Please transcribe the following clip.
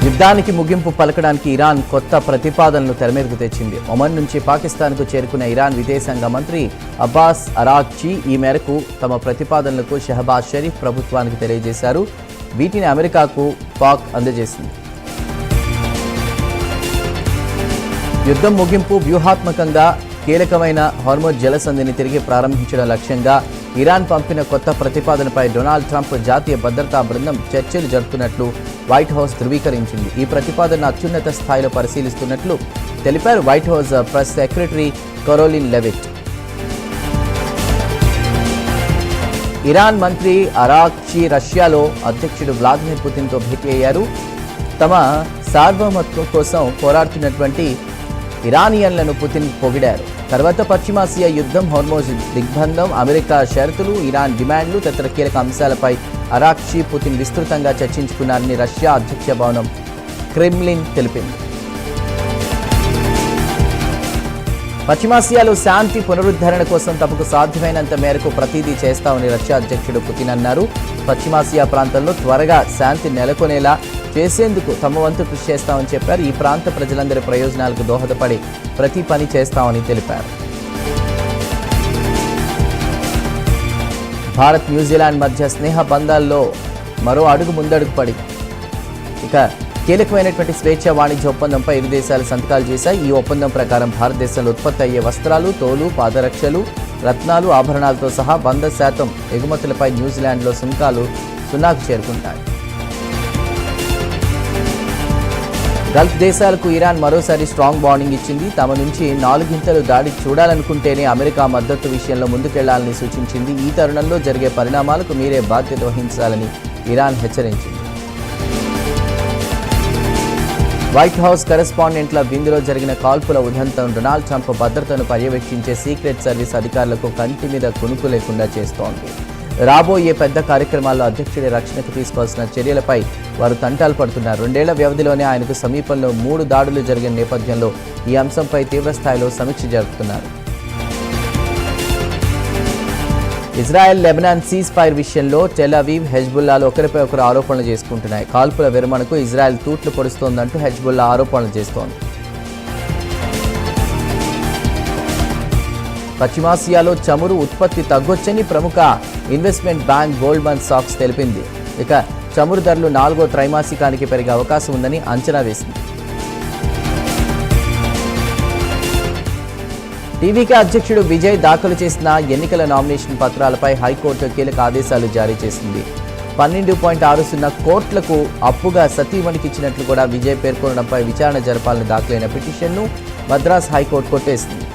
యుద్ధానికి ముగింపు పలకడానికి ఇరాన్ కొత్త ప్రతిపాదనలు తెరమీదకు తెచ్చింది. ఒమన్ నుంచి పాకిస్తాన్కు చేరుకున్న ఇరాన్ విదేశాంగ మంత్రి అబ్బాస్ అరాగ్చీ ఈ మేరకు తమ ప్రతిపాదనలకు షహబాజ్ షరీఫ్ ప్రభుత్వానికి తెలియజేశారు. వీటిని అమెరికాకు పాక్ అందజేసింది. యుద్ధం ముగింపు, వ్యూహాత్మకంగా కీలకమైన హార్మోజ్ జలసంధిని తిరిగి ప్రారంభించడం లక్ష్యంగా ఇరాన్ పంపిన కొత్త ప్రతిపాదనపై డొనాల్డ్ ట్రంప్ జాతీయ భద్రతా బృందం చర్చలు జరుపుతున్నట్లు వైట్ హౌస్ ధృవీకరించింది. ఈ ప్రతిపాదన అత్యున్నత స్థాయిలో పరిశీలిస్తున్నట్లు తెలిపారు white house press secretary Karoline లెవిట్. Iran మంత్రి అరాగ్చీ రష్యాలో అధ్యక్షుడు వ్లాదిమిర్ పుతిన్తో భేటీ అయ్యారు. తమ సార్వభౌమత్వం కోసం పోరాడుతున్నటువంటి ఇరానియన్లను పుతిన్ పొగిడారు. తర్వాత పశ్చిమాసియా యుద్ధం, హార్మోజ్ దిగ్బంధం, అమెరికా షరతులు, ఇరాన్ డిమాండ్లు తదితర కీలక అంశాలపై అరాగ్చీ, పుతిన్ విస్తృతంగా చర్చించుకున్నారని రష్యా అధ్యక్ష భవనం క్రెమ్లిన్ తెలిపింది. పశ్చిమాసియాలో శాంతి పునరుద్ధరణ కోసం తమకు సాధ్యమైనంత మేరకు ప్రతిదీ చేస్తామని రష్యా అధ్యక్షుడు పుతిన్ అన్నారు. పశ్చిమాసియా ప్రాంతంలో త్వరగా శాంతి నెలకొనేలా చేసేందుకు తమ వంతు కృషి చేస్తామని చెప్పారు. ఈ ప్రాంత ప్రజలందరి ప్రయోజనాలకు దోహదపడి ప్రతి పని చేస్తామని తెలిపారు. భారత్ న్యూజిలాండ్ మధ్య స్నేహ బంధాల్లో మరో అడుగు ముందడుగు పడింది. ఇక కీలకమైనటువంటి స్వేచ్ఛ వాణిజ్య ఒప్పందంపై ఇరు దేశాలు సంతకాలు చేశాయి. ఈ ఒప్పందం ప్రకారం భారతదేశంలో ఉత్పత్తి అయ్యే వస్త్రాలు, తోలు, పాదరక్షలు, రత్నాలు, ఆభరణాలతో సహా 100% ఎగుమతులపై న్యూజిలాండ్లో సుంకాలు 0కు చేరుకుంటాయి. గల్ఫ్ దేశాలకు ఇరాన్ మరోసారి స్ట్రాంగ్ వార్నింగ్ ఇచ్చింది. తమ నుంచి 4 దాడి చూడాలనుకుంటేనే అమెరికా మద్దతు విషయంలో ముందుకెళ్లాలని సూచించింది. ఈ తరుణంలో జరిగే పరిణామాలకు మీరే బాధ్యత వహించాలని ఇరాన్ హెచ్చరించింది. వైట్ హౌస్ కరెస్పాండెంట్ల విందులో జరిగిన కాల్పుల ఉదంతం డొనాల్డ్ ట్రంప్ భద్రతను పర్యవేక్షించే సీక్రెట్ సర్వీస్ అధికారులకు కంటి మీద కునుకు లేకుండా చేస్తోంది. రాబోయే పెద్ద కార్యక్రమాల్లో అధ్యక్షుడి రక్షణకు తీసుకోవాల్సిన చర్యలపై వారు తంటాలు పడుతున్నారు. 2 ఏళ్ల వ్యవధిలోనే ఆయనకు సమీపంలో 3 దాడులు జరిగిన నేపథ్యంలో ఈ అంశంపై తీవ్రస్థాయిలో సమీక్ష జరుపుతున్నారు. ఇజ్రాయెల్ లెబనాన్ సీజ్ ఫైర్ విషయంలో టెల్ అవీవ్, హెజ్బుల్లాలు ఒకరిపై ఒకరు ఆరోపణలు చేసుకుంటున్నాయి. కాల్పుల విరమణకు ఇజ్రాయెల్ తూట్లు పొడుస్తోందంటూ హెజ్బుల్లా ఆరోపణలు చేస్తోంది. పశ్చిమాసియాలో చమురు ఉత్పత్తి తగ్గొచ్చని ప్రముఖ ఇన్వెస్ట్మెంట్ బ్యాంక్ గోల్డ్మన్ సాక్స్ తెలిపింది. ఇక చమురు ధరలు 4వ త్రైమాసికానికి పెరిగే అవకాశం ఉందని అంచనా వేసింది. టీవీకే అధ్యక్షుడు విజయ్ దాఖలు చేసిన ఎన్నికల నామినేషన్ పత్రాలపై హైకోర్టు కీలక ఆదేశాలు జారీ చేసింది. 12.60 కోట్లకు అప్పుగా సతీమణికి ఇచ్చినట్లు కూడా విజయ్ పేర్కొనడంపై విచారణ జరపాలని దాఖలైన పిటిషన్ను మద్రాస్ హైకోర్టు కొట్టేసింది.